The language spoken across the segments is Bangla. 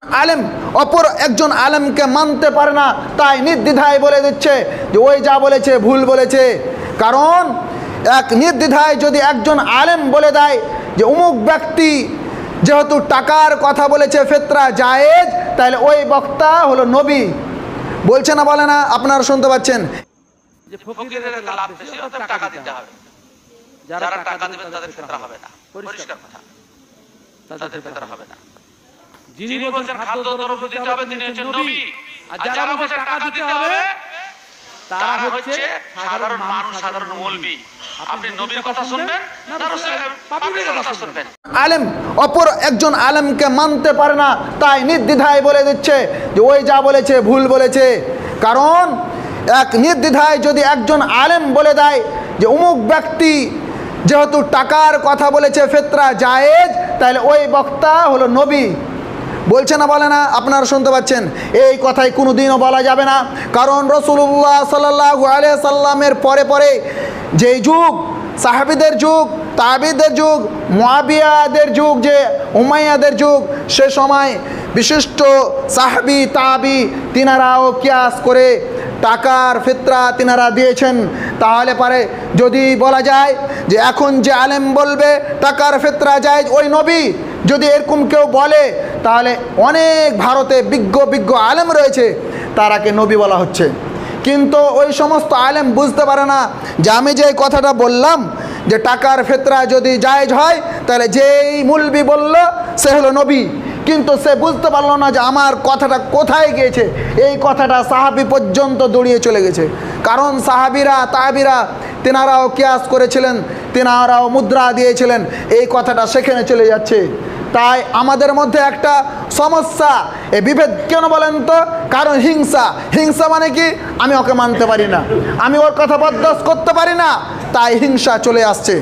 আলেম অপর একজন আলেমকে মানতে পারে না, তাই নির্দ্বিধায় বলে দিচ্ছে যে ওই যা বলেছে ভুল বলেছে। কারণ এক নির্দ্বিধায় যদি একজন আলেম বলে দেয় যে অমুক ব্যক্তি যেহেতু টাকার কথা বলেছে ফিতরা জায়েজ, তাহলে ওই বক্তা হলো নবী। বলছে না বলে না? আপনারা শুনতে পাচ্ছেন যে ফকিরের লাভ বেশি, অতএব টাকা দিতে হবে। যারা টাকা দেবে তাদের ফিতরা হবে না, পরিষ্কার কথা, তাদের ফিতরা হবে না। যিনি বলেন খাদ্য দ্রব্য দিতে হবে তিনি হচ্ছেন নবী, আর যারা বলে টাকা দিতে হবে তারা হচ্ছে সাধারণ মানুষ, সাধারণ মৌলবি। আপনি নবীর কথা শুনবেন না পাপির কথা শুনবেন? আলেম অপর একজন আলেমকে মানতে পারে না, তাই নির্দ্বিধায় বলে দিচ্ছে যে ওই যা বলেছে ভুল বলেছে। কারণ এক নির্দ্বিধায় যদি একজন আলেম বলে দেয় যে অমুক ব্যক্তি যেহেতু টাকার কথা বলেছে ফিতরা জায়েজ, তাহলে ওই বক্তা হলো নবী। বলছে না বলে না? আপনারা শুনতে পাচ্ছেন। এই কথাই কোনো দিনও বলা যাবে না। কারণ রাসূলুল্লাহ সাল্লাল্লাহু আলাইহি সাল্লামের পরে পরে যেই যুগ, সাহাবীদের যুগ, তাবিদের যুগ, মুআবিয়াদের যুগ, যে উমাইয়াদের যুগ, সে সময় বিশিষ্ট সাহাবী তাবি তিনারাও কিয়াস করে টাকার ফিতরা তিনারা দিয়েছেন। তাহলে পারে যদি বলা যায় যে এখন যে আলেম বলবে টাকার ফিতরা জায়েজ ওই নবী, যদি এরকম কেউ বলে তাহলে অনেক ভারতে বিজ্ঞ বিজ্ঞ আলেম রয়েছে, তারাকে নবী বলা হচ্ছে। কিন্তু ওই সমস্ত আলেম বুঝতে পারে না যে আমি যে কথাটা বললাম যে টাকার ফিতরা যদি জায়েজ হয় তাহলে যেই মুলবি বলল সে হলো নবী, কিন্তু সে বুঝতে পারলো না যে আমার কথাটা কোথায় গিয়েছে। এই কথাটা সাহাবী পর্যন্ত দৌড়িয়ে চলে গেছে। কারণ সাহাবীরা তাবিরা তেনারাও কিয়াস করেছিলেন, তেনারাও মুদ্রা দিয়েছিলেন, এই কথাটা সেখানে চলে যাচ্ছে। তাই আমাদের মধ্যে একটা সমস্যা, এই বিভেদ কেন বলেন তো? কারণ হিংসা। হিংসা মানে কি? আমি ওকে মানতে পারি না, আমি ওর কথা বরদাস্ত করতে পারি না, তাই হিংসা চলে আসছে।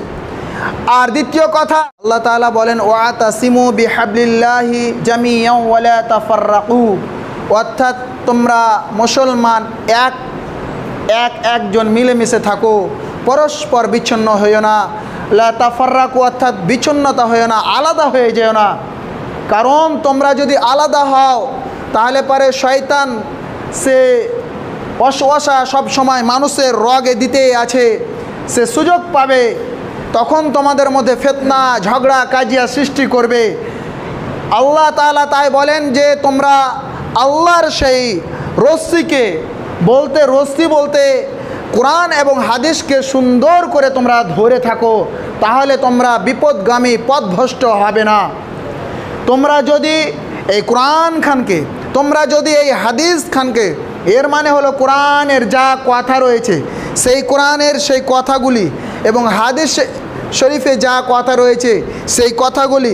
আর দ্বিতীয় কথা, আল্লাহ তাআলা বলেন ওয়াতাসিমু বিহাবলিল্লাহি জামিয়ান ওয়া লা তাফাররাকু, অর্থাৎ তোমরা মুসলমান একজন মিলেমিশে থাকো, পরস্পর বিচ্ছিন্ন হইও না। লা তাফাররাকু অর্থাৎ বিচ্ছিন্নতা হইও না, আলাদা হয়ে যেও না। কারণ তোমরা যদি আলাদা হও তাহলে পরে শয়তান সে ওয়াসওয়াসা সব সময় মানুষের রগে দিতেই আছে, সে সুযোগ পাবে, তখন তোমাদের মধ্যে ফিতনা ঝগড়া কাজিয়া সৃষ্টি করবে। আল্লাহ তাআলা তাই বলেন যে তোমরা আল্লাহর সেই রশ্মিকে রশ্মি বলতে কোরআন এবং হাদিসকে সুন্দর করে তোমরা ধরে থাকো, তাহলে তোমরা বিপদগামী পথভ্রষ্ট হবে না। তোমরা যদি এই কোরআন খানকে, তোমরা যদি এই হাদিস খানকে, এর মানে হলো কোরআনের যা কথা রয়েছে সেই কোরআনের সেই কথাগুলি এবং হাদিস শরীফে যা কথা রয়েছে সেই কথাগুলি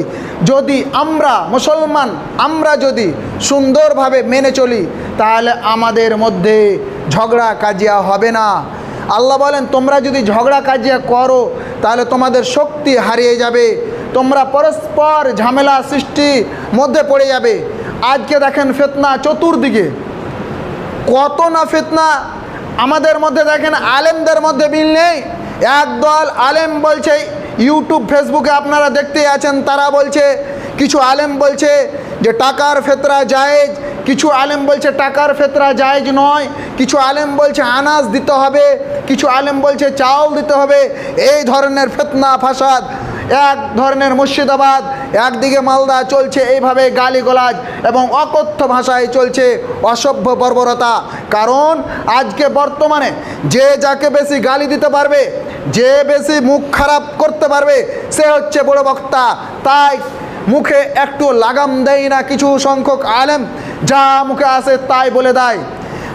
যদি আমরা মুসলমান আমরা যদি সুন্দরভাবে মেনে চলি, তাহলে আমাদের মধ্যে ঝগড়া কাজিয়া হবে না। আল্লাহ বলেন তোমরা যদি ঝগড়া কাজিয়া করো তাহলে তোমাদের শক্তি হারিয়ে যাবে, তোমরা পরস্পর ঝামেলা সৃষ্টির মধ্যে পড়ে যাবে। আজকে দেখেন ফিতনা চতুর্দিকে, কত না ফিতনা আমাদের মধ্যে। দেখেন আলেমদের মধ্যে মিল নেই। একদল আলেম বলছে, ইউটিউব ফেসবুকে আপনারা দেখতেই আছেন, তারা বলছে, কিছু আলেম বলছে যে টাকার ফিতরা জায়েজ, কিছু আলেম বলছে টাকার ফিতরা জায়েজ নয়, কিছু আলেম বলছে আনাজ দিতে হবে, কিছু আলেম বলছে চাউল দিতে হবে। এই ধরনের ফিতনা ফাসাদ, এক ধরনের মুর্শিদাবাদ, একদিকে মালদা চলছে এইভাবে গালিগালাজ এবং অকথ্য ভাষায় চলছে অসভ্য বর্বরতা। কারণ আজকে বর্তমানে যে যাকে বেশি গালি দিতে পারবে, যে বেশি মুখ খারাপ করতে পারবে, সে হচ্ছে বড় বক্তা। তাই মুখে একটু লাগাম দেয় না কিছু সংখ্যক আলেম, যা মুখে আসে তাই বলে দেয়।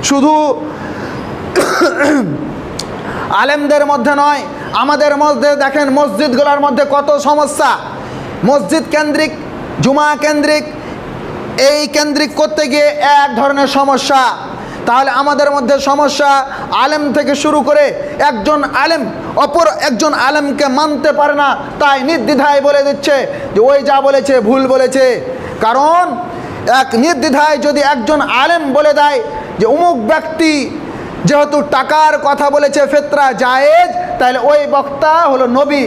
শুধু আলেমদের মধ্যে নয়, আমাদের মধ্যে দেখেন মসজিদগুলোর মধ্যে কত সমস্যা। মসজিদ কেন্দ্রিক, জুমা কেন্দ্রিক, এই কেন্দ্রিক করতে গিয়ে এক ধরনের সমস্যা। তাহলে আমাদের মধ্যে সমস্যা, আলেম থেকে শুরু করে একজন আলেম অপর একজন আলেমকে মানতে পারে না, তাই নির্দ্বিধায় বলে দিচ্ছে যে ওই যা বলেছে ভুল বলেছে। কারণ এক নির্দ্বিধায় যদি একজন আলেম বলে দেয় যে অমুক ব্যক্তি যেহেতু টাকার কথা বলেছে ফিতরা জায়েজ, তাহলে ওই বক্তা হলো নবী।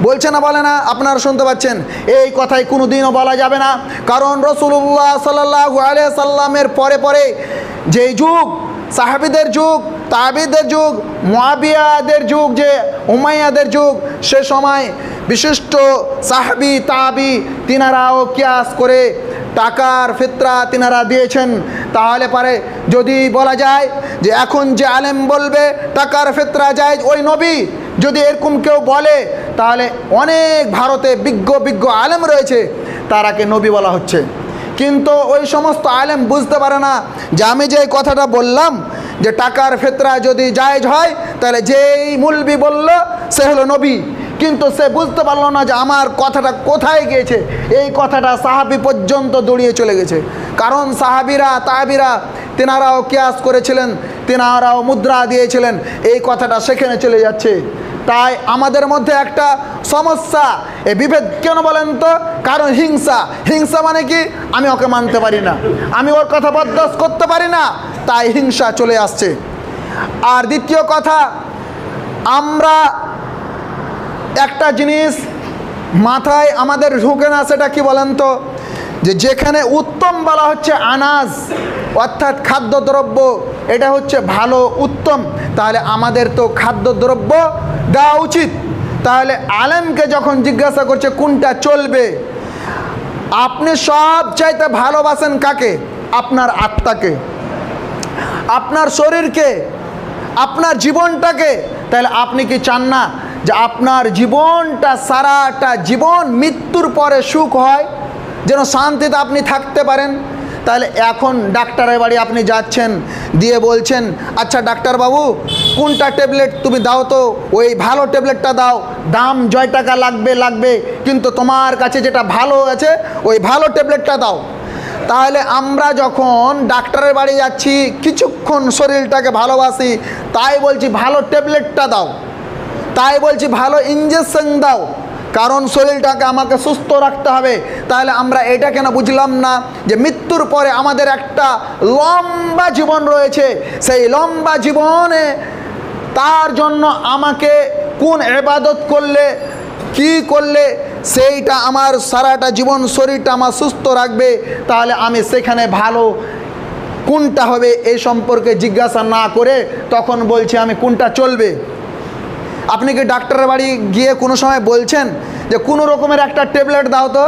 বলছে না বলে না? আপনারা শুনতে পাচ্ছেন। এই কথাই কোনো দিনও বলা যাবে না, কারণ রাসূলুল্লাহ সাল্লাল্লাহু আলাইহি সাল্লামের পরে পরে যেই যুগ, সাহাবীদের যুগ, তাবিদের যুগ, মুয়াবিয়াদের যুগ, যে উমাইয়াদের যুগ, সে সময় বিশিষ্ট সাহাবী তাবি তিনারাও কিয়াস করে টাকার ফিতরা তিনারা দিয়েছেন। তাহলে পারে যদি বলা যায় যে এখন যে আলেম বলবে টাকার ফিতরা জায়েজ, ওই নবী যদি এরকম কেউ বলে, তাহলে অনেক ভারতে বিজ্ঞ বিজ্ঞ আলেম রয়েছে, তারাকে নবী বলা হচ্ছে। কিন্তু ওই সমস্ত আলেম বুঝতে পারে না যে আমি যে কথাটা বললাম যে টাকার ফিতরা যদি জায়েজ হয়, তাহলে যেই মুলবি বলল সে হলো নবী, কিন্তু সে বুঝতে পারলো না যে আমার কথাটা কোথায় গিয়েছে। এই কথাটা সাহাবী পর্যন্ত দৌড়িয়ে চলে গেছে, কারণ সাহাবীরা তাবিরা তেনারাও কিয়াস করেছিলেন, তেনারাও মুদ্রা দিয়েছিলেন, এই কথাটা সেখানে চলে যাচ্ছে। তাই আমাদের মধ্যে একটা সমস্যা, এই বিভেদ কেন বলেন তো? কারণ হিংসা। হিংসা মানে কি? আমি ওকে মানতে পারি না, আমি ওর কথা বরদাস্ত করতে পারি না, তাই হিংসা চলে আসছে। আর দ্বিতীয় কথা, আমরা একটা জিনিস মাথায় আমাদের ঢুকে না, সেটা কি বলেন তো? যে যেখানে উত্তম বলা হচ্ছে আনাজ অর্থাৎ খাদ্যদ্রব্য, এটা হচ্ছে ভালো উত্তম, তাহলে আমাদের তো খাদ্যদ্রব্য দেওয়া উচিত। তাহলে আলেমকে যখন জিজ্ঞাসা করছে কোনটা চলবে, আপনি সব চাইতে ভালোবাসেন কাকে? আপনার আত্মাকে, আপনার শরীরকে, আপনার জীবনটাকে। তাহলে আপনি কি চান না যে আপনার জীবনটা, সারাটা জীবন মৃত্যুর পরে সুখ হয়, যেন শান্তিতে আপনি থাকতে পারেন? তাহলে এখন ডাক্তারের বাড়ি আপনি যাচ্ছেন, দিয়ে বলছেন আচ্ছা ডাক্তারবাবু কোনটা ট্যাবলেট তুমি দাও তো, ওই ভালো ট্যাবলেটটা দাও, দাম 6 টাকা লাগবে, কিন্তু তোমার কাছে যেটা ভালো আছে ওই ভালো ট্যাবলেটটা দাও। তাহলে আমরা যখন ডাক্তারের বাড়ি যাচ্ছি, কিছুক্ষণ শরীরটাকে ভালোবাসি, তাই বলছি ভালো ট্যাবলেটটা দাও, তাই বলছি ভালো ইঞ্জেকশন দাও, কারণ শরীরটাকে আমাকে সুস্থ রাখতে হবে। তাহলে আমরা এটা কেন বুঝলাম না যে মৃত্যুর পরে আমাদের একটা লম্বা জীবন রয়েছে, সেই লম্বা জীবনে তার জন্য আমাকে কোন ইবাদত করলে, কি করলে সেইটা আমার সারাটা জীবন শরীরটা আমার সুস্থ রাখবে, তাহলে আমি সেখানে ভালো কোনটা হবে এই সম্পর্কে জিজ্ঞাসা না করে তখন বলছি আমি কোনটা চলবে। আপনি কি ডাক্তারের বাড়ি গিয়ে কোনো সময় বলছেন যে কোনো রকমের একটা ট্যাবলেট দাও তো?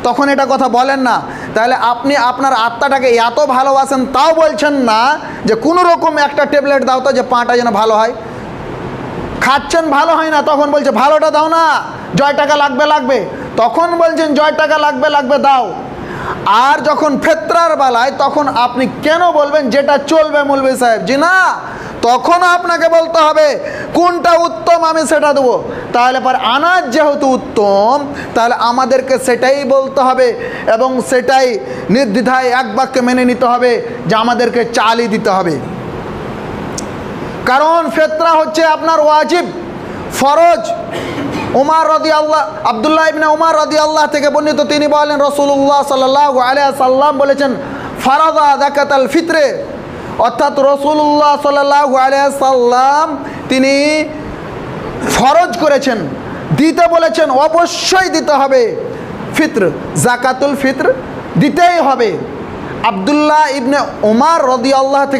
তখন এটা কথা বলেন না। তাহলে আপনি আপনার আত্মাটাকে এত ভালোবাসেন, তাও বলছেন না যে কোনো রকম একটা ট্যাবলেট দাও তো, যে পাটা যেন ভালো হয়। খাচ্ছেন ভালো হয় না, তখন বলছে ভালোটা দাও না, 6 টাকা লাগবে, তখন বলছেন 6 টাকা লাগবে দাও। আর যখন ফেতরার বেলায় তখন আপনি কেন বলবেন যেটা চলবে মৌলভী সাহেব? জি না, তখন আপনাকে বলতে হবে কোনটা উত্তম আমি সেটা দেবো। তাহলে পর আনাজ যেহেতু উত্তম, তাহলে আমাদেরকে সেটাই বলতে হবে এবং সেটাই নির্দ্বিধায় এক বাক্যে মেনে নিতে হবে যে আমাদেরকে চালই দিতে হবে। কারণ ফিতরা হচ্ছে আপনার ওয়াজিব, ফরজ। আব্দুল্লাহ ইবনে উমর রাদিয়াল্লাহু থেকে বর্ণিত, তিনি বলেন রাসূলুল্লাহ সাল্লাল্লাহু আলাইহি সাল্লাম বলেছেন ফারাদা যাকাতাল ফিত্রে, অর্থাৎ রাসূলুল্লাহ সাল্লাল্লাহু আলাইহি সাল্লাম তিনি ফরজ করেছেন, দিতে বলেছেন, অবশ্যই দিতে হবে ফিত্র, যাকাতুল ফিত্র দিতেই হবে। আব্দুল্লাহ ইবনে উমর রাদিয়াল্লাহু থেকে